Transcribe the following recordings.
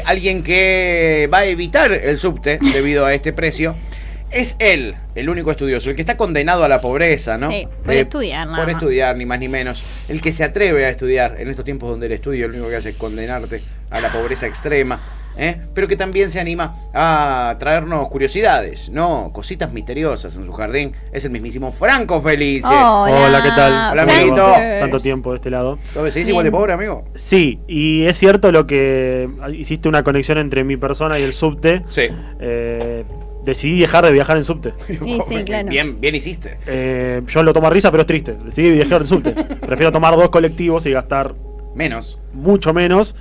alguien que va a evitar el subte debido a este precio. Es él, el único estudioso, el que está condenado a la pobreza, ¿no? Sí, por estudiar, nada Por más. estudiar, ni más ni menos. El que se atreve a estudiar en estos tiempos donde el estudio lo único que hace es condenarte a la pobreza extrema, pero que también se anima a traernos curiosidades, ¿no? Cositas misteriosas en su jardín. Es el mismísimo Franco Felice. Hola, ¿qué tal? Hola, ¿Cómo amiguito. va? Tanto tiempo de este lado. ¿Seguís igual de pobre, amigo? Sí, y es cierto lo que hiciste una conexión entre mi persona y el subte. Sí. Decidí dejar de viajar en subte. Sí, claro. Bien hiciste. Yo lo tomo a risa, pero es triste. Decidí viajar en subte. Prefiero tomar 2 colectivos y gastar mucho menos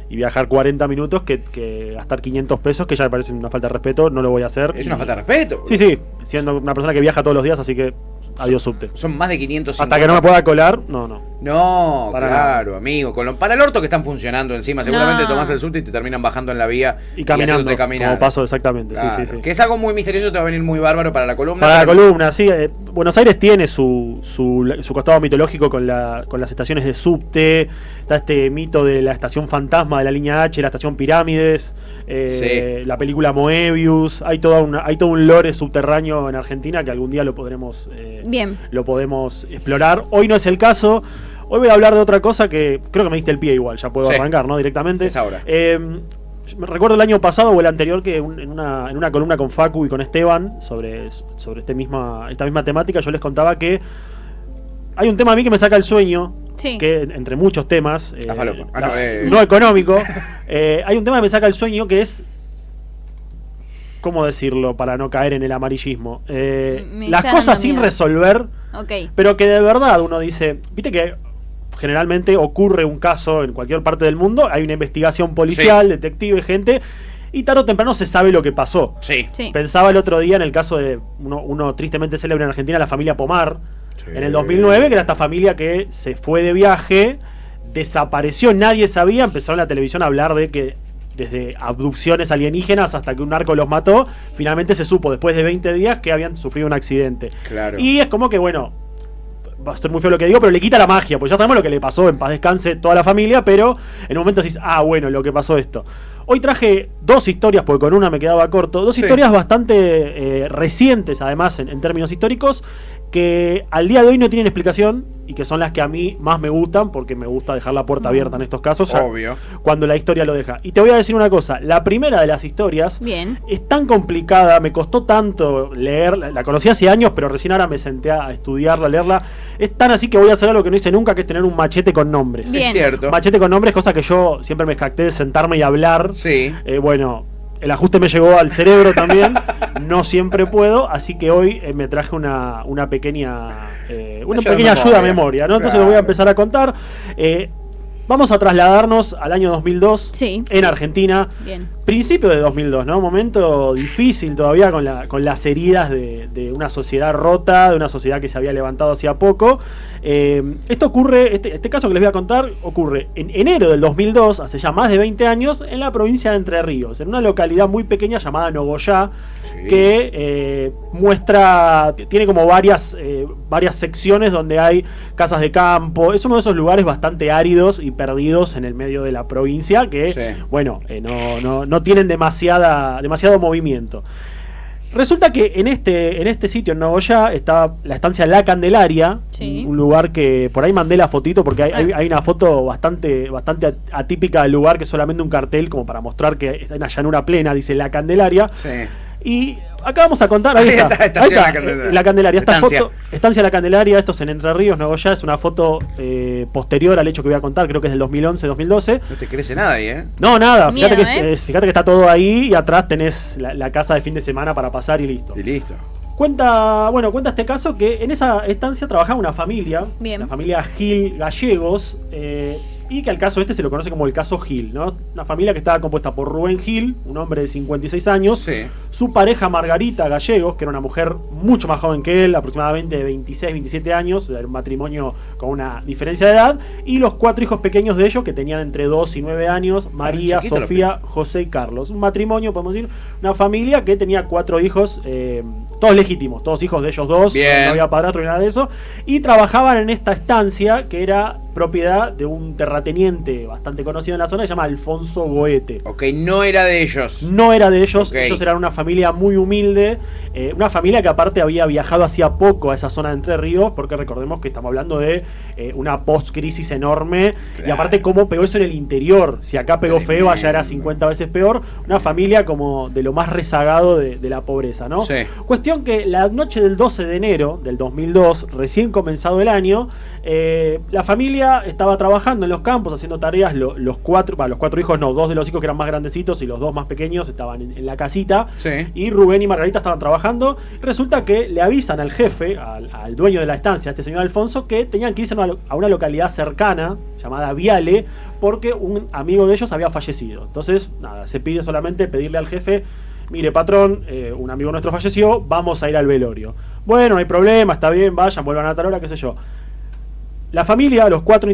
y viajar 40 minutos que gastar 500 pesos, que ya me parece una falta de respeto. No lo voy a hacer. Es una falta de respeto. Sí, siendo una persona que viaja todos los días, así que adiós subte. Son más de 550. Hasta que no me pueda colar, no. No, para claro, nada. amigo. Para el orto que están funcionando encima. Seguramente No. tomás el subte y te terminan bajando en la vía Y caminando, haciéndote caminar. como paso exactamente. Claro, Sí. que es algo muy misterioso, te va a venir muy bárbaro para la columna. Para la columna, sí. Buenos Aires tiene su costado mitológico con las estaciones de subte. Está este mito de la estación fantasma de la línea H, la estación Pirámides, la película Moebius. Hay todo un lore subterráneo en Argentina que algún día lo podremos explorar. Hoy no es el caso. Hoy voy a hablar de otra cosa que creo que me diste el pie igual. Ya puedo arrancar, ¿no? Directamente. Es ahora. Me recuerdo el año pasado o el anterior que en una columna con Facu y con Esteban sobre esta misma temática, yo les contaba que hay un tema a mí que me saca el sueño, que entre muchos temas, La falopa. no económico, hay un tema que me saca el sueño que es, ¿cómo decirlo para no caer en el amarillismo? Las cosas sin resolver, pero que de verdad uno dice, viste que generalmente ocurre un caso en cualquier parte del mundo, hay una investigación policial, detective, gente, y tarde o temprano se sabe lo que pasó. Sí. Pensaba el otro día en el caso de uno tristemente célebre en Argentina, la familia Pomar, en el 2009, que era esta familia que se fue de viaje, desapareció, nadie sabía, empezaron en la televisión a hablar de que desde abducciones alienígenas hasta que un narco los mató, finalmente se supo después de 20 días que habían sufrido un accidente. Claro. Y es como que, bueno, va a ser muy feo lo que digo, pero le quita la magia, pues ya sabemos lo que le pasó, en paz descanse toda la familia, pero en un momento decís, bueno, lo que pasó esto. Hoy traje 2 historias, porque con una me quedaba corto, 2 historias bastante recientes, además, en términos históricos, que al día de hoy no tienen explicación y que son las que a mí más me gustan, porque me gusta dejar la puerta abierta en estos casos, Obvio. cuando la historia lo deja. Y te voy a decir una cosa, la primera de las historias es tan complicada, me costó tanto leer, la conocí hace años, pero recién ahora me senté a estudiarla, a leerla. Es tan así que voy a hacer algo que no hice nunca, que es tener un machete con nombres. Es cierto. Machete con nombres, cosa que yo siempre me jacté de sentarme y hablar. Sí. Bueno, el ajuste me llegó al cerebro también, no siempre puedo, así que hoy me traje una pequeña ayuda a memoria, ¿no? Entonces lo voy a empezar a contar. Vamos a trasladarnos al año 2002 en Argentina. Principio de 2002, ¿no? Momento difícil todavía con las heridas de una sociedad rota, de una sociedad que se había levantado hacía poco. Esto ocurre, este caso que les voy a contar ocurre en enero del 2002, hace ya más de 20 años, en la provincia de Entre Ríos, en una localidad muy pequeña llamada Nogoyá, que tiene como varias secciones donde hay casas de campo. Es uno de esos lugares bastante áridos y perdidos en el medio de la provincia que, no tienen demasiado movimiento. Resulta que en este sitio, en Nogoyá, está la estancia La Candelaria, un lugar que por ahí mandé la fotito porque hay una foto bastante atípica del lugar, que es solamente un cartel como para mostrar que está en una llanura plena, dice La Candelaria. Y acá vamos a contar, ahí está, La Candelaria, esta foto, estancia La Candelaria, esto es en Entre Ríos, Nogoyá, es una foto posterior al hecho que voy a contar, creo que es del 2011-2012. No te crece nada ahí, ¿eh? No, nada, fíjate que está todo ahí y atrás tenés la casa de fin de semana para pasar y listo. Cuenta este caso que en esa estancia trabajaba una familia, la familia Gil Gallegos, y que al caso se lo conoce como el caso Gil, ¿no? Una familia que estaba compuesta por Rubén Gil, un hombre de 56 años, su pareja Margarita Gallegos, que era una mujer mucho más joven que él, aproximadamente de 26, 27 años, era un matrimonio con una diferencia de edad, y los 4 hijos pequeños de ellos, que tenían entre 2 y 9 años, María, Sofía, José y Carlos. Un matrimonio, podemos decir, una familia que tenía 4 hijos, todos legítimos, todos hijos de ellos dos, no había padrastro ni nada de eso, y trabajaban en esta estancia que era propiedad de un terrateniente bastante conocido en la zona, que se llama Alfonso Goete. Ok, no era de ellos. No era de ellos, ellos eran una familia muy humilde, una familia que aparte había viajado hacía poco a esa zona de Entre Ríos, porque recordemos que estamos hablando de una post-crisis enorme, y aparte cómo pegó eso en el interior. Si acá pegó feo, allá era 50 veces peor. Una familia como de lo más rezagado de la pobreza, ¿no? Sí. Cuestión que la noche del 12 de enero del 2002, recién comenzado el año, la familia estaba trabajando en los campos, haciendo tareas. Los 4 hijos no, 2 de los hijos que eran más grandecitos y los 2 más pequeños estaban en la casita. Sí. Y Rubén y Margarita estaban trabajando. Resulta que le avisan al jefe, al dueño de la estancia, a este señor Alfonso, que tenían que irse a una localidad cercana llamada Viale, porque un amigo de ellos había fallecido. Entonces, nada, se pide solamente pedirle al jefe: mire, patrón, un amigo nuestro falleció, vamos a ir al velorio. Bueno, no hay problema, está bien, vayan, vuelvan a tal hora, qué sé yo. La familia, los 4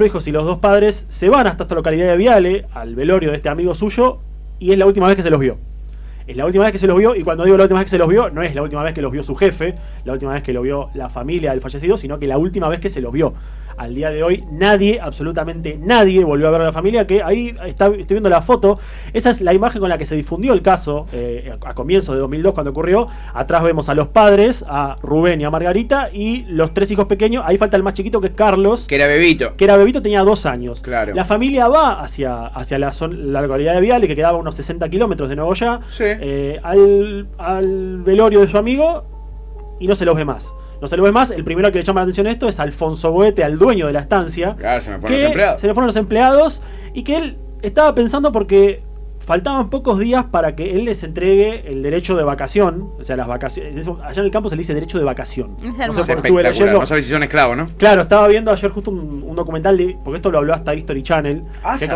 hijos y los 2 padres, se van hasta esta localidad de Viale, al velorio de este amigo suyo, y es la última vez que se los vio. Es la última vez que se los vio, y cuando digo la última vez que se los vio, no es la última vez que los vio su jefe, la última vez que lo vio la familia del fallecido, sino que la última vez que se los vio. Al día de hoy, nadie, absolutamente nadie, volvió a ver a la familia, que ahí estoy viendo la foto. Esa es la imagen con la que se difundió el caso a comienzos de 2002, cuando ocurrió. Atrás vemos a los padres, a Rubén y a Margarita, y los 3 hijos pequeños. Ahí falta el más chiquito, que es Carlos. Que era bebito. Tenía 2 años. Claro. La familia va hacia la localidad de Viale, que quedaba a unos 60 kilómetros de Nuevo Ya, sí. Al velorio de su amigo, y no se los ve más. No se lo ve más. El primero que le llama la atención esto es Alfonso Goete, al dueño de la estancia. Claro, se me fueron los empleados. Se le fueron los empleados, y que él estaba pensando, porque faltaban pocos días para que él les entregue el derecho de vacación. O sea, las vacaciones. Allá en el campo se le dice derecho de vacación. Es espectacular. No sabes si son esclavos, ¿no? Claro, estaba viendo ayer justo un documental porque esto lo habló hasta History Channel, que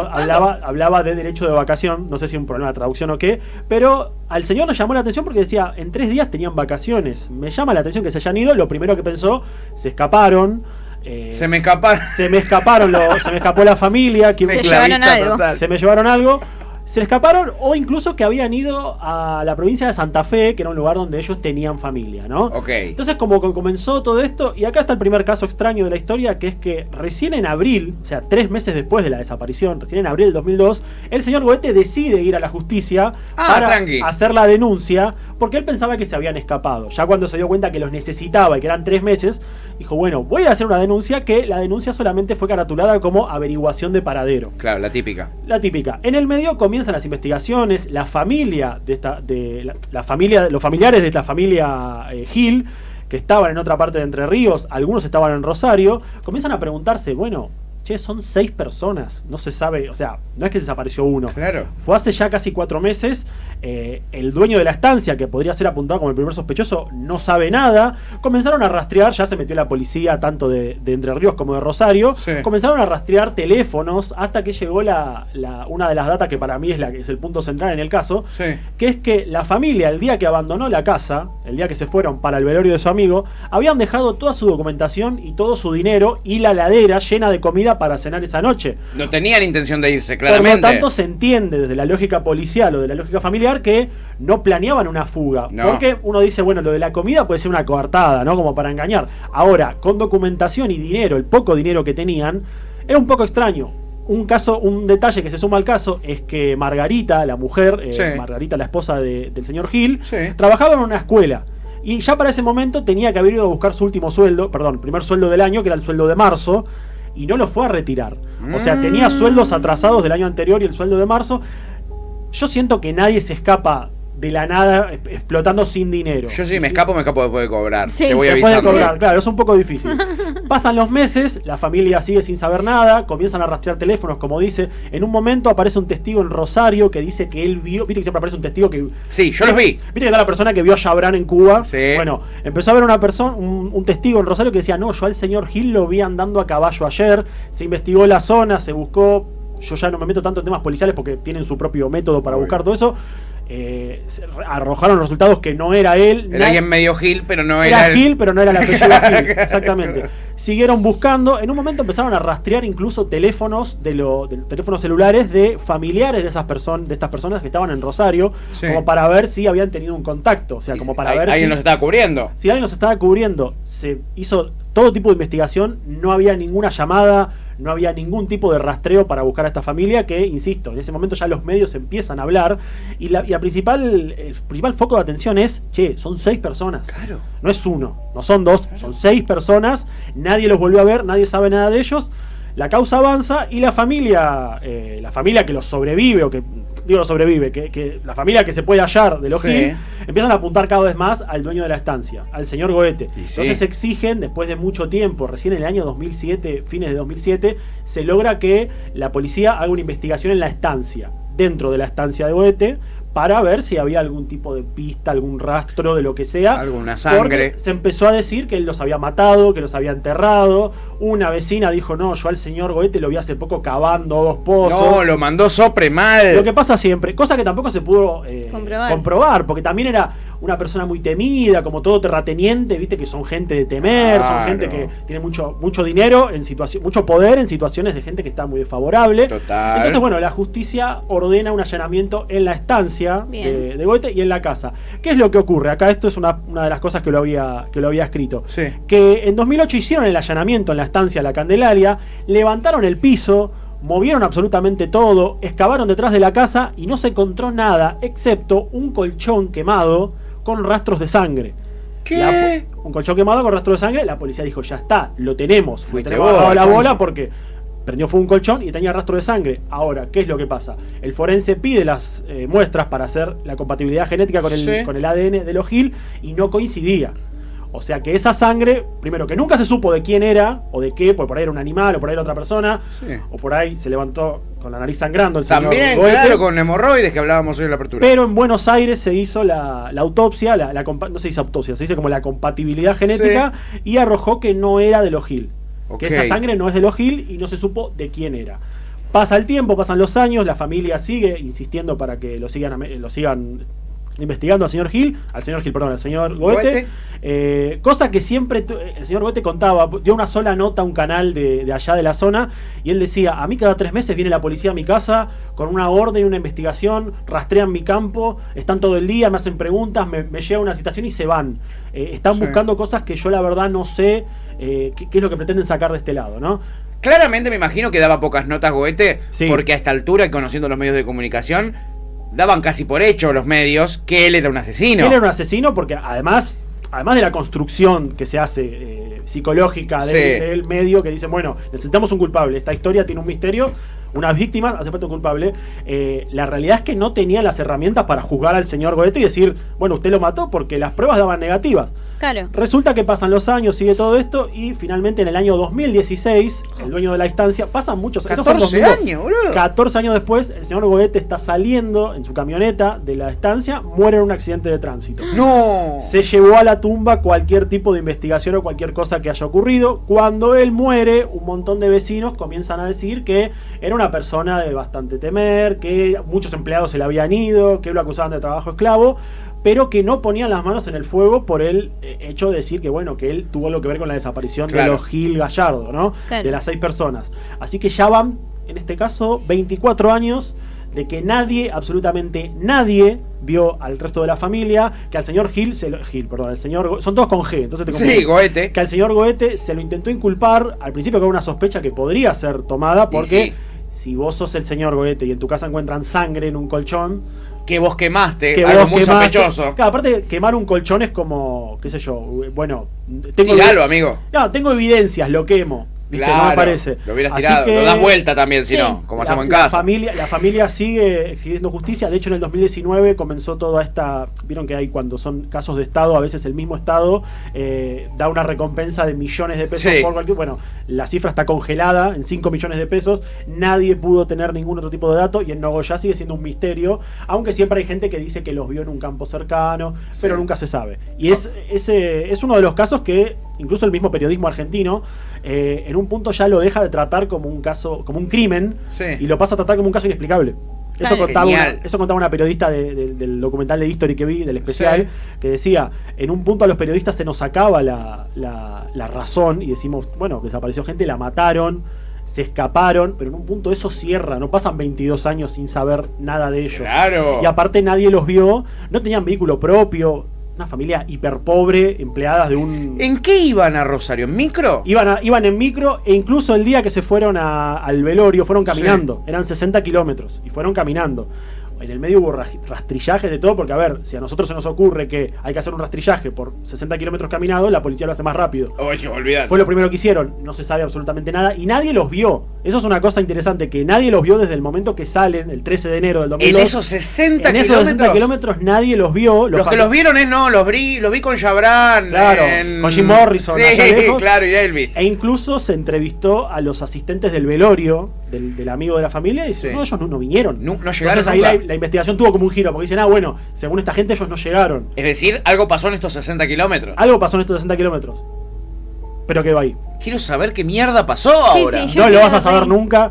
hablaba de derecho de vacación. No sé si un problema de traducción o qué, pero al señor nos llamó la atención porque decía, en 3 días tenían vacaciones. Me llama la atención que se hayan ido. Lo primero que pensó, se escaparon. Se me escapó la familia. Se me llevaron algo. Se le escaparon, o incluso que habían ido a la provincia de Santa Fe, que era un lugar donde ellos tenían familia, ¿no? Ok. Entonces, como comenzó todo esto, y acá está el primer caso extraño de la historia, que es que recién en abril, o sea, 3 meses después de la desaparición, recién en abril del 2002, el señor Goete decide ir a la justicia para hacer la denuncia, porque él pensaba que se habían escapado. Ya cuando se dio cuenta que los necesitaba y que eran 3 meses, dijo, bueno, voy a ir a hacer una denuncia, que la denuncia solamente fue caratulada como averiguación de paradero. Claro, la típica. La típica. En el medio comienzan las investigaciones. La familia los familiares de esta familia Gil, que estaban en otra parte de Entre Ríos, algunos estaban en Rosario, comienzan a preguntarse, bueno, che, son 6 personas, no se sabe, o sea, no es que desapareció uno. Claro. Fue hace ya casi 4 meses. El dueño de la estancia, que podría ser apuntado como el primer sospechoso, no sabe nada. Comenzaron a rastrear, ya se metió la policía tanto de Entre Ríos como de Rosario. Sí. Comenzaron a rastrear teléfonos hasta que llegó una de las datas que para mí es el punto central en el caso, sí, que es que la familia, el día que abandonó la casa, el día que se fueron para el velorio de su amigo, habían dejado toda su documentación y todo su dinero y la heladera llena de comida para cenar esa noche. No tenían intención de irse, claramente. Por lo tanto, se entiende desde la lógica policial o de la lógica familiar que no planeaban una fuga. No. Porque uno dice, bueno, lo de la comida puede ser una coartada, ¿no? Como para engañar. Ahora, con documentación y dinero, el poco dinero que tenían, es un poco extraño. Un detalle que se suma al caso es que Margarita, la mujer, sí, Margarita, la esposa del señor Gil, sí, trabajaba en una escuela. Y ya para ese momento tenía que haber ido a buscar su último sueldo, primer sueldo del año, que era el sueldo de marzo, y no lo fue a retirar. O sea, tenía sueldos atrasados del año anterior y el sueldo de marzo. Yo siento que nadie se escapa de la nada explotando sin dinero. Yo me escapo después de cobrar. Sí, te voy avisando. Después de cobrar, claro, es un poco difícil. Pasan los meses, la familia sigue sin saber nada, comienzan a rastrear teléfonos, como dice. En un momento aparece un testigo en Rosario que dice que él vio, viste que siempre aparece un testigo que... Sí, yo los vi. Viste que está la persona que vio a Chabrán en Cuba. Sí. Bueno, empezó a ver una persona, un testigo en Rosario que decía, no, yo al señor Gil lo vi andando a caballo ayer. Se investigó la zona, se buscó... Yo ya no me meto tanto en temas policiales porque tienen su propio método para buscar todo eso. arrojaron resultados que no era él. Era alguien medio Gil, pero no era Gil, pero no era el apellido Gil. Exactamente. Siguieron buscando. En un momento empezaron a rastrear incluso teléfonos de teléfonos celulares de familiares de estas personas que estaban en Rosario, como para ver si habían tenido un contacto. O sea, como para ver alguien los estaba cubriendo. Si alguien los estaba cubriendo. Se hizo todo tipo de investigación. No había ninguna llamada. No había ningún tipo de rastreo para buscar a esta familia que, insisto, en ese momento ya los medios empiezan a hablar y el principal foco de atención es, son 6 personas. Claro. No es uno, no son 2, son 6 personas, nadie los volvió a ver, nadie sabe nada de ellos. La causa avanza y la familia que los sobrevive, o que digo sobrevive, que la familia que se puede hallar de los Gil, empiezan a apuntar cada vez más al dueño de la estancia, al señor Goete. Entonces exigen, después de mucho tiempo, recién en el año 2007, fines de 2007, se logra que la policía haga una investigación en la estancia, dentro de la estancia de Goete, para ver si había algún tipo de pista, algún rastro de lo que sea. Alguna sangre. Porque se empezó a decir que él los había matado, que los había enterrado. Una vecina dijo, no, yo al señor Goete lo vi hace poco cavando 2 pozos. No, lo mandó sopre mal. Lo que pasa siempre, cosa que tampoco se pudo comprobar, porque también era una persona muy temida, como todo terrateniente, viste que son gente de temer, son gente que tiene mucho dinero, mucho poder en situaciones de gente que está muy desfavorable. Total. Entonces, bueno, la justicia ordena un allanamiento en la estancia de Goete y en la casa. ¿Qué es lo que ocurre? Acá esto es una de las cosas que lo había escrito. Sí. Que en 2008 hicieron el allanamiento en la estancia La Candelaria, levantaron el piso, movieron absolutamente todo, excavaron detrás de la casa y no se encontró nada excepto un colchón quemado con rastros de sangre. ¿Qué? Un colchón quemado con rastros de sangre. La policía dijo, ya está, lo tenemos. Fuiste tenemos vos, bajado la Alfonso. bola porque prendió fuego un colchón y tenía rastro de sangre. Ahora, ¿qué es lo que pasa? El forense pide las muestras para hacer la compatibilidad genética con el ADN de los Gil y no coincidía. O sea que esa sangre, primero que nunca se supo de quién era o de qué, porque por ahí era un animal o por ahí era otra persona, o por ahí se levantó con la nariz sangrando el También, señor Goete, claro, con hemorroides que hablábamos hoy en la apertura. Pero en Buenos Aires se hizo la autopsia, no se dice autopsia, se dice como la compatibilidad genética y arrojó que no era de los Gil. Que esa sangre no es de los Gil y no se supo de quién era. Pasa el tiempo, pasan los años, la familia sigue insistiendo para que lo sigan investigando al señor Goete. Cosa que siempre el señor Goete contaba, dio una sola nota a un canal de allá de la zona y él decía, a mí cada 3 meses viene la policía a mi casa con una orden, una investigación, rastrean mi campo, están todo el día, me hacen preguntas, me llega una citación y se van. Están buscando cosas que yo la verdad no sé qué es lo que pretenden sacar de este lado, ¿no? Claramente me imagino que daba pocas notas Goete, porque a esta altura, y conociendo los medios de comunicación, daban casi por hecho los medios que él era un asesino. Él era un asesino porque además de la construcción que se hace psicológica del medio, que dicen, bueno, necesitamos un culpable, esta historia tiene un misterio, unas víctimas, hace falta un culpable. La realidad es que no tenía las herramientas para juzgar al señor Goete y decir, bueno, usted lo mató porque las pruebas daban negativas. Claro. Resulta que pasan los años, sigue todo esto y finalmente en el año 2016, el dueño de la estancia, pasan muchos años. 14 años, boludo. 14 años después, el señor Goete está saliendo en su camioneta de la estancia, muere en un accidente de tránsito. ¡No! Se llevó a la tumba cualquier tipo de investigación o cualquier cosa que haya ocurrido. Cuando él muere, un montón de vecinos comienzan a decir que era una persona de bastante temer, que muchos empleados se le habían ido, que lo acusaban de trabajo esclavo, pero que no ponían las manos en el fuego por el hecho de decir que, bueno, que él tuvo algo que ver con la desaparición de los Gil Gallardo, ¿no? Claro. De las 6 personas. Así que ya van, en este caso, 24 años de que nadie, absolutamente nadie, vio al resto de la familia, que al señor son todos con G, entonces te confundí. Goete. Que al señor Goete se lo intentó inculpar, al principio con una sospecha que podría ser tomada, porque si vos sos el señor Goete y en tu casa encuentran sangre en un colchón, que vos quemaste, que algo vos muy sospechoso. Claro, aparte, quemar un colchón es como, qué sé yo, bueno, tiralo, amigo. No, tengo evidencias, lo quemo. ¿Viste? Claro, no me parece. Lo hubieras Así tirado, que, lo das vuelta también, si no, como hacemos en casa. La familia sigue exigiendo justicia. De hecho, en el 2019 comenzó toda esta. Vieron que hay cuando son casos de Estado, a veces el mismo Estado da una recompensa de millones de pesos por cualquier. Bueno, la cifra está congelada en 5 millones de pesos. Nadie pudo tener ningún otro tipo de dato y en Nogoyá sigue siendo un misterio. Aunque siempre hay gente que dice que los vio en un campo cercano, pero nunca se sabe. Y es uno de los casos que incluso el mismo periodismo argentino en un punto ya lo deja de tratar como un caso, como un crimen, y lo pasa a tratar como un caso inexplicable. Eso contaba una periodista del documental de History que vi, del especial, que decía, en un punto a los periodistas se nos acaba la razón y decimos, bueno, desapareció gente, la mataron, se escaparon, pero en un punto eso cierra, no pasan 22 años sin saber nada de ellos. Claro. Y aparte nadie los vio, no tenían vehículo propio, una familia hiperpobre, empleadas de un... ¿En qué iban a Rosario? ¿En micro? Iban en micro, e incluso el día que se fueron al velorio fueron caminando. Eran 60 kilómetros y fueron caminando. En el medio hubo rastrillajes de todo, porque a ver, si a nosotros se nos ocurre que hay que hacer un rastrillaje por 60 kilómetros caminados, la policía lo hace más rápido. Oye, olvidate. Fue lo primero que hicieron, no se sabe absolutamente nada y nadie los vio. Eso es una cosa interesante, que nadie los vio desde el momento que salen, el 13 de enero del 2002. En esos 60 kilómetros. En esos 60 kilómetros nadie los vio. Los que los vieron los vi con Chabran. Claro, con Jim Morrison. Sí, claro, y Elvis. E incluso se entrevistó a los asistentes del velorio del amigo de la familia y no, ellos no vinieron. No llegaron. Entonces ahí la investigación tuvo como un giro, porque dicen, bueno, según esta gente ellos no llegaron. Es decir, algo pasó en estos 60 kilómetros. Algo pasó en estos 60 kilómetros. Pero quedó ahí. Quiero saber qué mierda pasó ahora. No lo vas a saber nunca.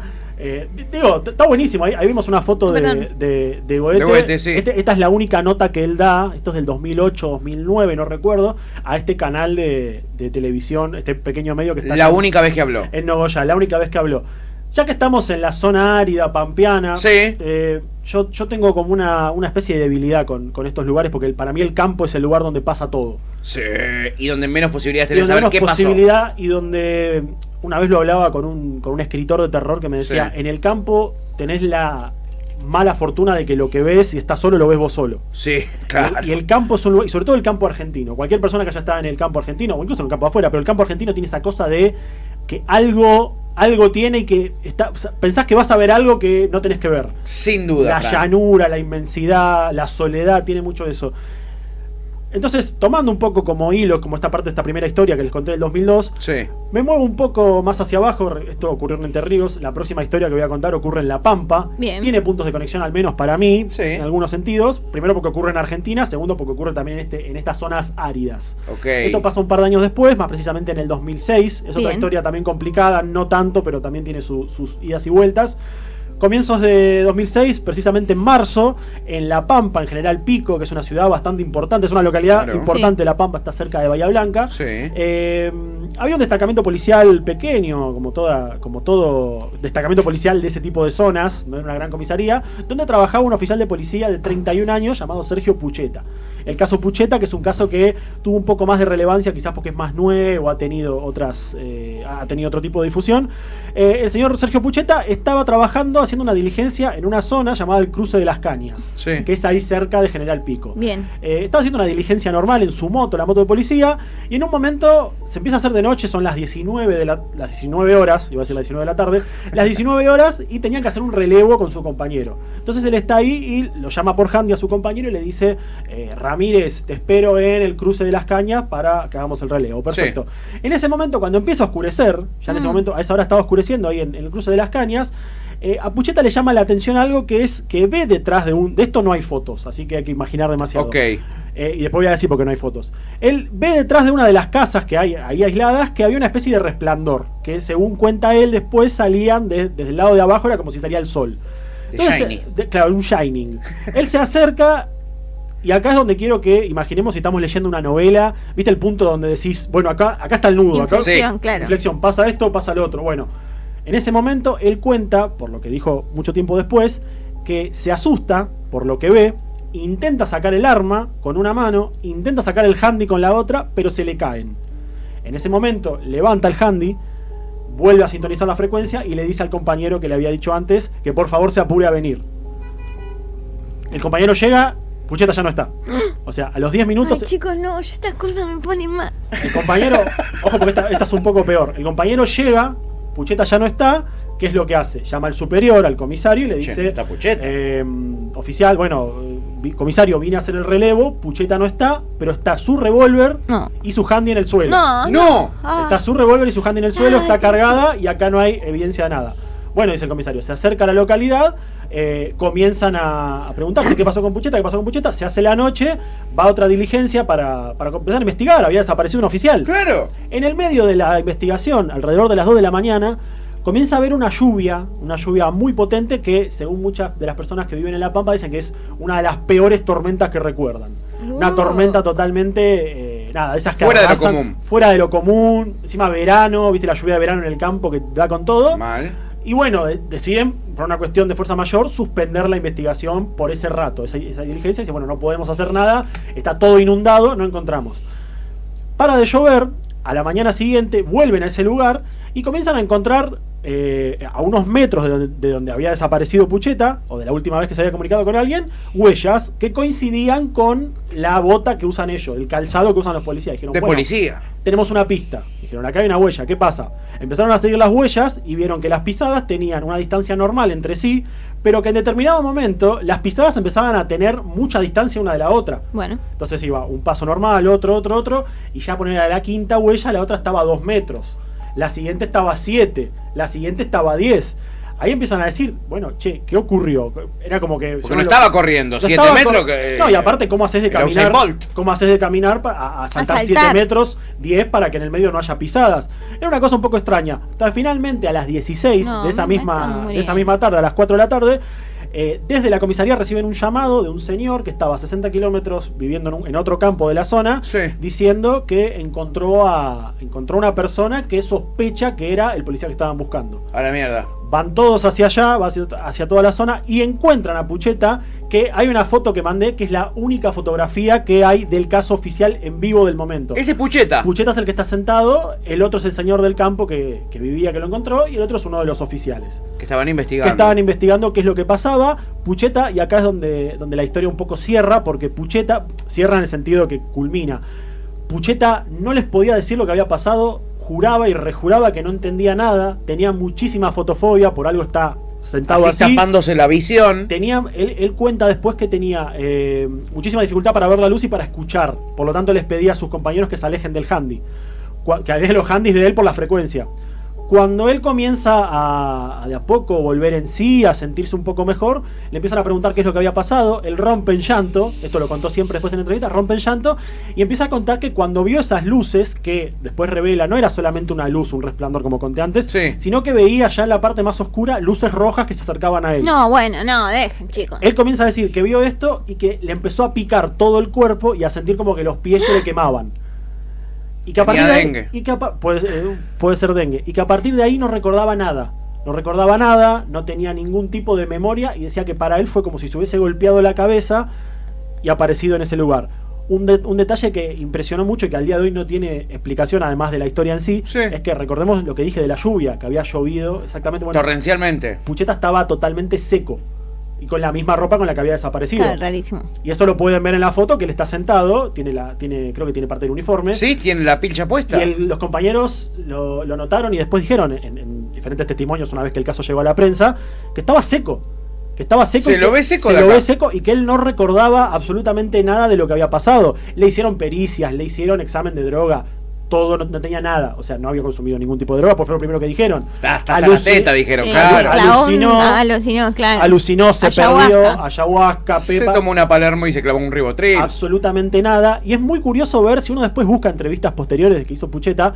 Digo, está buenísimo. Ahí vimos una foto de Goethe. De Goethe, sí. Esta es la única nota que él da, esto es del 2008, 2009, no recuerdo, a este canal de televisión, este pequeño medio que está... La única vez que habló. En Nogoyá, la única vez que habló. Ya que estamos en la zona árida, pampeana, yo tengo como una especie de debilidad con estos lugares, porque para mí el campo es el lugar donde pasa todo. Sí, y donde menos posibilidades tenés de saber qué pasó. Y donde una vez lo hablaba con un escritor de terror que me decía, en el campo tenés la mala fortuna de que lo que ves, si estás solo, lo ves vos solo. Sí, claro. Y el campo es un lugar, y sobre todo el campo argentino. Cualquier persona que haya estado en el campo argentino, o incluso en el campo afuera, pero el campo argentino tiene esa cosa de que algo tiene y que pensás que vas a ver algo que no tenés que ver. Sin duda. La llanura, la inmensidad, la soledad, tiene mucho de eso. Entonces, tomando un poco como hilo, como esta parte de esta primera historia que les conté del 2002, me muevo un poco más hacia abajo. Esto ocurrió en Entre Ríos. La próxima historia que voy a contar ocurre en La Pampa. Bien. Tiene puntos de conexión, al menos para mí, en algunos sentidos. Primero porque ocurre en Argentina, segundo porque ocurre también en estas zonas áridas. Esto pasa un par de años después, más precisamente en el 2006. Es otra historia también complicada, no tanto, pero también tiene sus idas y vueltas. Comienzos de 2006, precisamente en marzo, en La Pampa, en General Pico, que es una ciudad bastante importante, es una localidad importante, La Pampa está cerca de Bahía Blanca. Había un destacamento policial pequeño, como todo destacamento policial de ese tipo de zonas, no era una gran comisaría, donde trabajaba un oficial de policía de 31 años llamado Sergio Pucheta. El caso Pucheta, que es un caso que tuvo un poco más de relevancia, quizás porque es más nuevo, ha tenido otro tipo de difusión. El señor Sergio Pucheta estaba trabajando, haciendo una diligencia en una zona llamada el Cruce de las Cañas, que es ahí cerca de General Pico. Bien. Estaba haciendo una diligencia normal en su moto, la moto de policía, y en un momento se empieza a hacer de noche, son las 19 horas, iba a decir las 19 de la tarde, las 19 horas, y tenían que hacer un relevo con su compañero. Entonces él está ahí y lo llama por handy a su compañero y le dice, Ramírez, te espero en el Cruce de las Cañas para que hagamos el relevo. Perfecto. En ese momento, cuando empieza a oscurecer, ya en ese momento, a esa hora estaba oscureciendo ahí en el Cruce de las Cañas, a Pucheta le llama la atención algo que es que ve detrás de esto no hay fotos, así que hay que imaginar demasiado. Y después voy a decir por qué no hay fotos. Él ve detrás de una de las casas que hay ahí aisladas que había una especie de resplandor, que según cuenta él, después salían desde el lado de abajo, era como si salía el sol. Entonces, claro, un shining. Él se acerca. Y acá es donde quiero que imaginemos si estamos leyendo una novela. ¿Viste el punto donde decís, bueno, acá está el nudo? Inflexión, claro. Inflexión, pasa esto, pasa lo otro. Bueno, en ese momento él cuenta, por lo que dijo mucho tiempo después, que se asusta por lo que ve, intenta sacar el arma con una mano, intenta sacar el handy con la otra, pero se le caen. En ese momento levanta el handy, vuelve a sintonizar la frecuencia y le dice al compañero que le había dicho antes que por favor se apure a venir. El compañero llega... Pucheta ya no está. O sea, a los 10 minutos... Ay, chicos, no, estas cosas me ponen mal. El compañero... Ojo, porque esta es un poco peor. El compañero llega, Pucheta ya no está. ¿Qué es lo que hace? Llama al superior, al comisario, y le dice... Está Pucheta. Oficial, comisario, vine a hacer el relevo, Pucheta no está, pero está su revólver y su handy en el suelo. ¡No! Está su revólver y su handy en el suelo, está cargada y acá no hay evidencia de nada. Bueno, dice el comisario, se acerca a la localidad... comienzan a preguntarse qué pasó con Pucheta, se hace la noche, va a otra diligencia para empezar a investigar, había desaparecido un oficial. Claro. En el medio de la investigación, alrededor de las 2 de la mañana, comienza a haber una lluvia muy potente que, según muchas de las personas que viven en La Pampa, dicen que es una de las peores tormentas que recuerdan. Una tormenta totalmente, nada, esas que fuera arrasan, de lo común. Fuera de lo común, encima verano, viste la lluvia de verano en el campo que da con todo. Mal. Y bueno, deciden, por una cuestión de fuerza mayor, suspender la investigación por ese rato, esa diligencia. Dice, bueno, no podemos hacer nada, está todo inundado, no encontramos. Para de llover, a la mañana siguiente vuelven a ese lugar y comienzan a encontrar, a unos metros de donde había desaparecido Pucheta, o de la última vez que se había comunicado con alguien, huellas que coincidían con la bota que usan ellos, el calzado que usan los policías. Dijeron, De policía. Tenemos una pista. Dijeron, acá hay una huella, ¿qué pasa? Empezaron a seguir las huellas y vieron que las pisadas tenían una distancia normal entre sí, pero que en determinado momento las pisadas empezaban a tener mucha distancia una de la otra. Bueno. Entonces iba un paso normal, otro, y ya poner a la quinta huella, la otra estaba a 2 metros. La siguiente estaba a 7, la siguiente estaba a 10. Ahí empiezan a decir, bueno, che, ¿qué ocurrió? Era como que... Porque no estaba corriendo, 7 metros... No, y aparte, ¿cómo haces de caminar? ¿Cómo haces de caminar a saltar 7 metros, 10 para que en el medio no haya pisadas? Era una cosa un poco extraña. Hasta finalmente a las 16 de esa misma tarde, a las 4 de la tarde, desde la comisaría reciben un llamado de un señor que estaba a 60 kilómetros viviendo en otro campo de la zona, sí, diciendo que encontró una persona que sospecha que era el policía que estaban buscando. A la mierda. Van todos hacia allá, hacia toda la zona, y encuentran a Pucheta, que hay una foto que mandé, que es la única fotografía que hay del caso oficial en vivo del momento. ¿Ese Pucheta? Pucheta es el que está sentado, el otro es el señor del campo que vivía, que lo encontró, y el otro es uno de los oficiales. Que estaban investigando. Que estaban investigando qué es lo que pasaba. Pucheta, y acá es donde la historia un poco cierra, porque Pucheta cierra en el sentido que culmina. Pucheta no les podía decir lo que había pasado, juraba y rejuraba que no entendía nada, tenía muchísima fotofobia, por algo está sentado así, tapándose la visión. Él cuenta después que tenía muchísima dificultad para ver la luz y para escuchar, por lo tanto les pedía a sus compañeros que se alejen del handy, que alejen los handys de él por la frecuencia. Cuando él comienza a de a poco volver en sí, a sentirse un poco mejor, le empiezan a preguntar qué es lo que había pasado. Él rompe en llanto, esto lo contó siempre después en la entrevista, rompe en llanto y empieza a contar que cuando vio esas luces, que después revela no era solamente una luz, un resplandor como conté antes, sí, sino que veía ya en la parte más oscura luces rojas que se acercaban a él. No, bueno, no, dejen, chicos. Él comienza a decir que vio esto y que le empezó a picar todo el cuerpo y a sentir como que los pies se le quemaban. Y que a partir de ahí, dengue. Puede ser dengue. Y que a partir de ahí no recordaba nada. No tenía ningún tipo de memoria y decía que para él fue como si se hubiese golpeado la cabeza y aparecido en ese lugar. Un detalle que impresionó mucho y que al día de hoy no tiene explicación, además de la historia en sí, es que recordemos lo que dije de la lluvia, que había llovido exactamente. Bueno, torrencialmente. Pucheta estaba totalmente seco y con la misma ropa con la que había desaparecido. Claro, rarísimo. Y esto lo pueden ver en la foto, que él está sentado, creo que tiene parte del uniforme. Sí, tiene la pilcha puesta. Y los compañeros lo notaron y después dijeron en diferentes testimonios, una vez que el caso llegó a la prensa, que estaba seco. Se lo ve seco y que él no recordaba absolutamente nada de lo que había pasado. Le hicieron pericias, le hicieron examen de droga. Todo, no tenía nada, o sea, no había consumido ningún tipo de droga, porque fue lo primero que dijeron. Hasta la teta dijeron, claro. Alucinó, se perdió, ayahuasca, pepa. Se tomó una Palermo y se clavó un ribotril. Absolutamente nada. Y es muy curioso ver, si uno después busca entrevistas posteriores de que hizo Pucheta,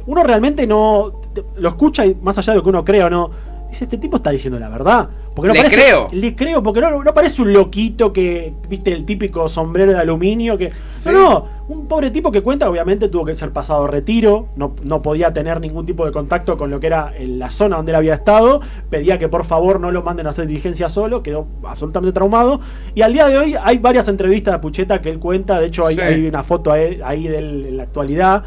uno realmente no lo escucha y más allá de lo que uno crea o no, dice, este tipo está diciendo la verdad. Porque no Le creo, porque no parece un loquito que, viste, el típico sombrero de aluminio que... Sí. No, un pobre tipo que cuenta, obviamente tuvo que ser pasado a retiro, no podía tener ningún tipo de contacto con lo que era la zona donde él había estado, pedía que por favor no lo manden a hacer diligencia solo, quedó absolutamente traumado, y al día de hoy hay varias entrevistas de Pucheta que él cuenta, de hecho hay una foto ahí de él en la actualidad.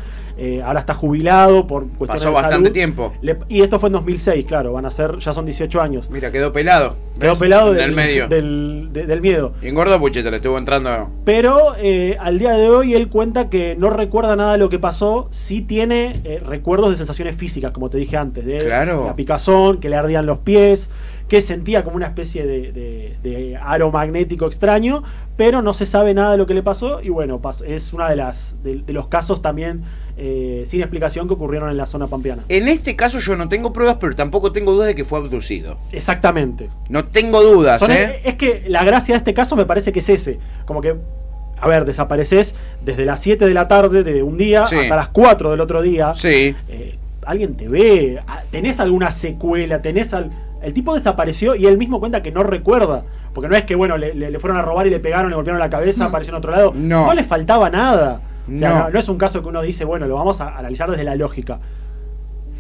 Ahora está jubilado por cuestiones de salud. Pasó bastante tiempo. Y esto fue en 2006, claro, ya son 18 años. Mira, quedó pelado. Quedó pelado del medio. Del miedo. Y engordó Pucheta, le estuvo entrando. Pero al día de hoy él cuenta que no recuerda nada de lo que pasó, sí tiene recuerdos de sensaciones físicas, como te dije antes, de la picazón, que le ardían los pies, que sentía como una especie de aro magnético extraño, pero no se sabe nada de lo que le pasó, y bueno, es una de los casos también sin explicación que ocurrieron en la zona pampeana. En este caso yo no tengo pruebas, pero tampoco tengo dudas de que fue abducido. Exactamente. No tengo dudas, Es que la gracia de este caso me parece que es ese, como que, a ver, desapareces desde las 7 de la tarde de un día hasta las 4 del otro día. Sí. alguien te ve, tenés alguna secuela, el tipo desapareció y él mismo cuenta que no recuerda. Porque no es que, bueno, le fueron a robar y le pegaron, le golpearon la cabeza, apareció en otro lado. No le faltaba nada. O sea, no es un caso que uno dice, bueno, lo vamos a analizar desde la lógica.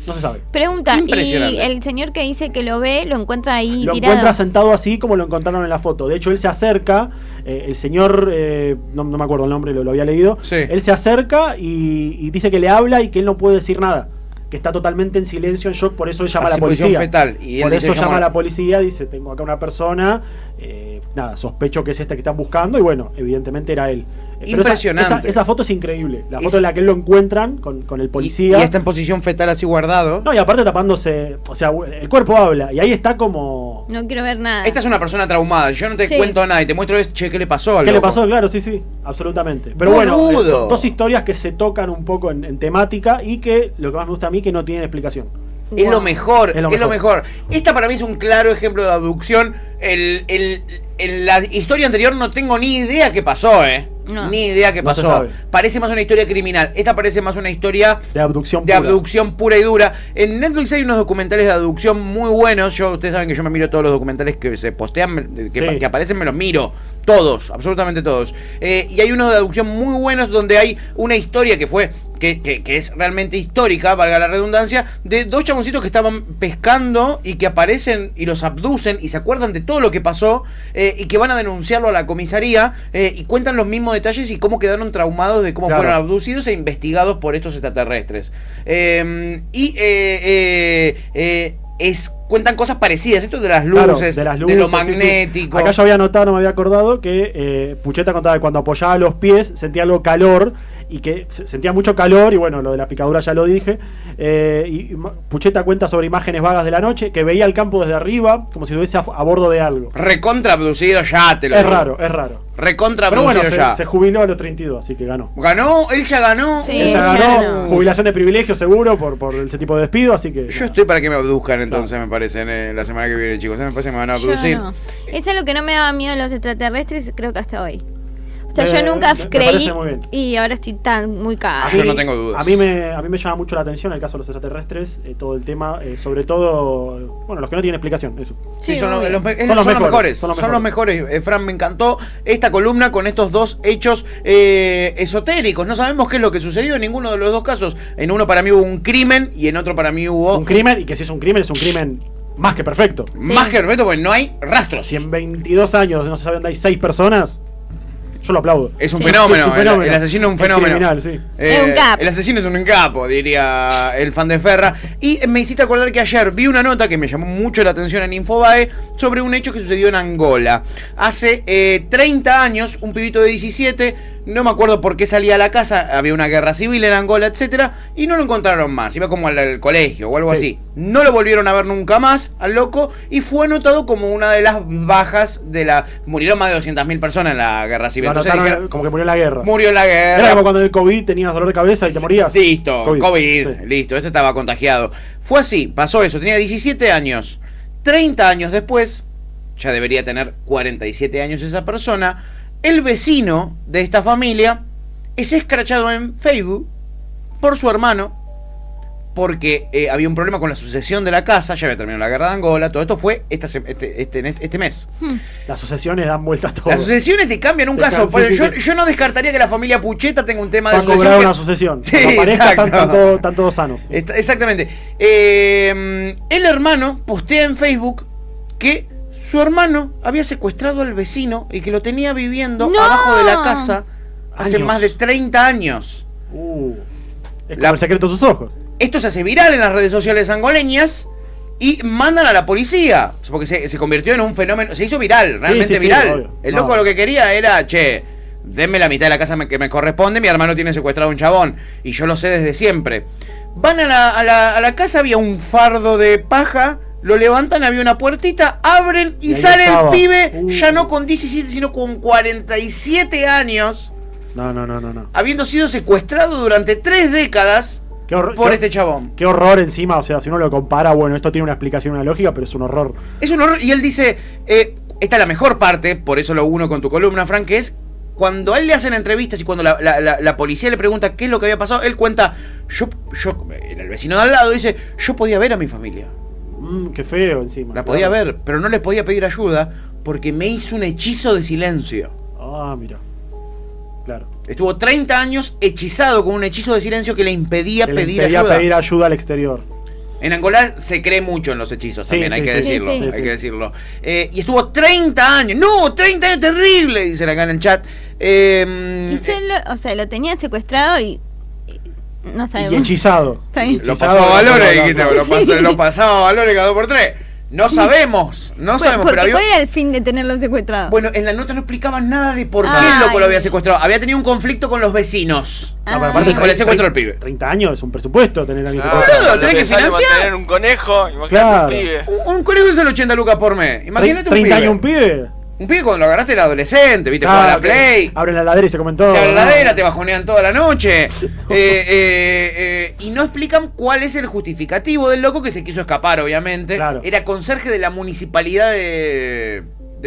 No se sabe. Pregunta, ¿y el señor que dice que lo ve, lo encuentra ahí lo tirado? Lo encuentra sentado así como lo encontraron en la foto. De hecho, él se acerca, el señor, no me acuerdo el nombre, lo había leído. Sí. Él se acerca y dice que le habla y que él no puede decir nada. Que está totalmente en silencio, en shock, por eso él llama a la policía. Fetal, y por eso llama a la policía, dice, tengo acá una persona, sospecho que es esta que están buscando, y bueno, evidentemente era él. Impresionante. Esa foto es increíble. La foto en la que él lo encuentran con el policía. Y está en posición fetal así guardado. No, y aparte tapándose, o sea, el cuerpo habla, y ahí está como... No quiero ver nada. Esta es una persona traumada, yo no te cuento nada, y te muestro, ¿qué le pasó al ¿Qué le pasó? Claro, sí, absolutamente. Pero bueno, dos historias que se tocan un poco en temática, y que, lo que más me gusta a mí, que no tienen explicación. Es lo mejor, es lo mejor. Esta para mí es un claro ejemplo de abducción. En la historia anterior no tengo ni idea qué pasó, No. Ni idea qué pasó. Parece más una historia criminal. Esta parece más una historia de abducción pura y dura. En Netflix hay unos documentales de abducción muy buenos. Ustedes saben que yo me miro todos los documentales que se postean, que aparecen, me los miro. Todos, absolutamente todos. Y hay unos de abducción muy buenos donde hay una historia que fue... Que es realmente histórica, valga la redundancia, de dos chaboncitos que estaban pescando y que aparecen y los abducen y se acuerdan de todo lo que pasó y que van a denunciarlo a la comisaría y cuentan los mismos detalles y cómo quedaron traumados de cómo fueron abducidos e investigados por estos extraterrestres. Cuentan cosas parecidas, esto de las luces, de lo magnético. Sí. Acá yo había notado, no me había acordado, que Pucheta contaba que cuando apoyaba los pies sentía algo calor, y que sentía mucho calor, y bueno, lo de la picadura ya lo dije. Y Pucheta cuenta sobre imágenes vagas de la noche, que veía el campo desde arriba, como si estuviese a bordo de algo. Recontra abducido ya, te lo digo. Es raro. Recontra abducido. Pero bueno, se jubiló a los 32, así que ganó. ¿Ganó? ¿Él ya ganó? Sí, él ya ganó. Jubilación de privilegio seguro por ese tipo de despido, así que... Yo estoy para que me abduzcan entonces, me parece, la semana que viene, chicos. Me parece que me van a abducir. No. Eso es lo que no me daba miedo de los extraterrestres, creo que hasta hoy. O sea, yo nunca creí y ahora estoy muy cagada. Yo no tengo dudas. A mí me llama mucho la atención el caso de los extraterrestres, todo el tema, sobre todo, bueno, los que no tienen explicación, eso. Sí, son los mejores. Son los mejores. Fran, me encantó esta columna con estos dos hechos esotéricos. No sabemos qué es lo que sucedió en ninguno de los dos casos. En uno para mí hubo un crimen y en otro para mí hubo... Un crimen, y que si es un crimen más que perfecto. Sí. Más que perfecto, porque no hay rastros. Si en 22 años no se sabe dónde hay 6 personas... Yo lo aplaudo. Es un fenómeno. El asesino es un fenómeno. Criminal, sí. Es un capo. El asesino es un capo, diría el fan de Ferra. Y me hiciste acordar que ayer vi una nota que me llamó mucho la atención en Infobae sobre un hecho que sucedió en Angola. Hace 30 años, un pibito de 17... No me acuerdo por qué salía a la casa, había una guerra civil en Angola, etcétera, y no lo encontraron más, iba como al colegio o algo así. No lo volvieron a ver nunca más al loco y fue anotado como una de las bajas de la... Murieron más de 200.000 personas en la guerra civil. Entonces dijeron, como que murió en la guerra. Murió en la guerra. Era como cuando en el COVID tenías dolor de cabeza y te morías. Listo, COVID. Sí. Listo, este estaba contagiado. Fue así, pasó eso, tenía 17 años. 30 años después, ya debería tener 47 años esa persona... El vecino de esta familia es escrachado en Facebook por su hermano porque había un problema con la sucesión de la casa, ya había terminado la guerra de Angola, todo esto fue este mes. Las sucesiones dan vueltas todo. Las sucesiones te cambian un caso. Yo no descartaría que la familia Pucheta tenga un tema de sucesión. Para cobrar una sucesión. Sí, están todos sanos. Exactamente. El hermano postea en Facebook que su hermano había secuestrado al vecino y que lo tenía viviendo abajo de la casa hace más de 30 años. Es como el secreto de sus ojos. Esto se hace viral en las redes sociales angoleñas y mandan a la policía, porque se convirtió en un fenómeno, se hizo viral, realmente viral. Obvio. El loco lo que quería era, denme la mitad de la casa que me corresponde, mi hermano tiene secuestrado a un chabón y yo lo sé desde siempre. Van a la casa, había un fardo de paja. Lo levantan, había una puertita, abren y sale el pibe, ya no con 17, sino con 47 años. No. Habiendo sido secuestrado durante 3 décadas por este chabón. Qué horror encima, o sea, si uno lo compara, bueno, esto tiene una explicación, una lógica, pero es un horror. Es un horror, y él dice, esta es la mejor parte, por eso lo uno con tu columna, Frank, que es cuando a él le hacen entrevistas y cuando la policía le pregunta qué es lo que había pasado, él cuenta, yo en el vecino de al lado dice, yo podía ver a mi familia. Qué feo encima. La podía ver, pero no les podía pedir ayuda porque me hizo un hechizo de silencio. Ah, mira. Claro. Estuvo 30 años hechizado con un hechizo de silencio que le impedía pedir ayuda al exterior. En Angola se cree mucho en los hechizos también, hay que decirlo. Sí. Hay que decirlo. Y estuvo 30 años. ¡No! 30 años terrible, dicen acá en el chat. Lo tenían secuestrado y no sabemos. Y hechizado. Lo pasaba a valores, lo pasaba a valores cada 2x3. No sabemos, pero ¿cuál era el fin de tenerlo secuestrado? Bueno, en la nota no explicaban nada de por qué el loco lo había secuestrado. Había tenido un conflicto con los vecinos. Aparte le secuestró al pibe. 30 años es un presupuesto tener a alguien secuestrado. Tenés que financiar. Tener un conejo, imagínate un pibe. Un conejo es el 80 lucas por mes. Imagínate un pibe. 30 años un pibe. Un pibe cuando lo agarraste era adolescente, viste, jugaba a la Play. Abre la ladera y se comentó. Te abren la ladera, te bajonean toda la noche. Y no explican cuál es el justificativo del loco que se quiso escapar, obviamente. Claro. Era conserje de la municipalidad de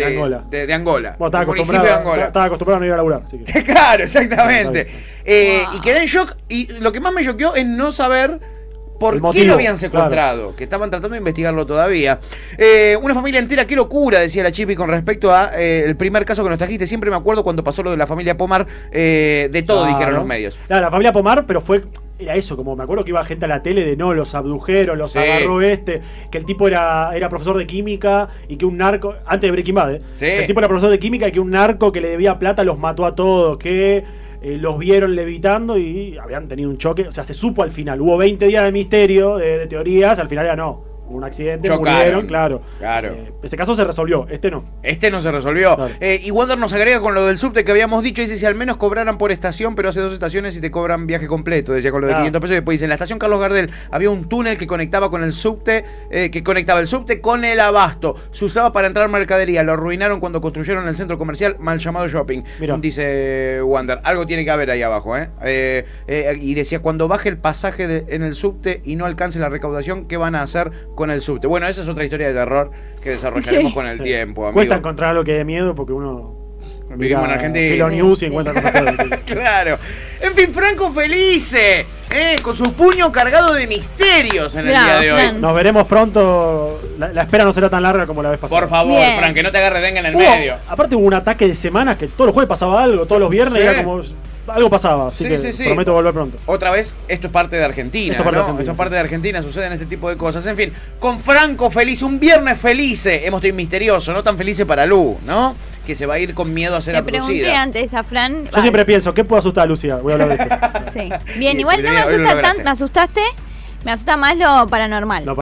Angola. De Angola. Bueno, estaba acostumbrado a no ir a laburar. Así que. Claro, exactamente. Y quedé en shock. Y lo que más me choqueó es no saber por qué lo habían secuestrado, que estaban tratando de investigarlo todavía. Una familia entera, qué locura, decía la Chipi con respecto a el primer caso que nos trajiste. Siempre me acuerdo cuando pasó lo de la familia Pomar, de todo dijeron los medios. Claro, la familia Pomar, pero era eso, como me acuerdo que iba gente a la tele de no, los abdujeron, los agarró que el tipo era profesor de química y que un narco, antes de Breaking Bad, que el tipo era profesor de química y que un narco que le debía plata los mató a todos, que los vieron levitando y habían tenido un choque, o sea, se supo al final, hubo 20 días de misterio, de teorías, al final era no. Hubo un accidente, murieron, claro. Ese caso se resolvió, este no. Este no se resolvió. Claro. Y Wander nos agrega con lo del subte que habíamos dicho. Dice, si al menos cobraran por estación, pero hace 2 estaciones y te cobran viaje completo. Decía con lo de 500 pesos. Y después dice, en la estación Carlos Gardel había un túnel que conectaba con el subte, que conectaba el subte con el abasto. Se usaba para entrar mercadería. Lo arruinaron cuando construyeron el centro comercial mal llamado shopping. Mirá. Dice Wander, algo tiene que haber ahí abajo. Y decía, cuando baje el pasaje en el subte y no alcance la recaudación, ¿qué van a hacer con el subte? Bueno, esa es otra historia de terror que desarrollaremos con el tiempo, amigo. Cuesta encontrar algo que dé miedo porque uno vivimos en Argentina. Filo News y encuentra cosas peores. Claro. En fin, Franco Felice, con su puño cargado de misterios en el día de hoy. Nos veremos pronto. La espera no será tan larga como la vez pasada. Por favor, Fran, que no te agarre dengue en el medio. Aparte hubo un ataque de semanas que todos los jueves pasaba algo, todos los viernes era como... Algo pasaba, así que prometo volver pronto. Otra vez, esto es parte de Argentina, Esto es parte de Argentina, suceden este tipo de cosas. En fin, con Franco Felice, un viernes felice. Hemos tenido misterioso, no tan felice para Lu, ¿no? Que se va a ir con miedo a ser abducida. Me pregunté antes a Fran. Yo siempre pienso, ¿qué puede asustar a Lucía? Voy a hablar de esto. Sí. Bien, igual no me asusta tanto, me asustaste. Me asusta más lo paranormal.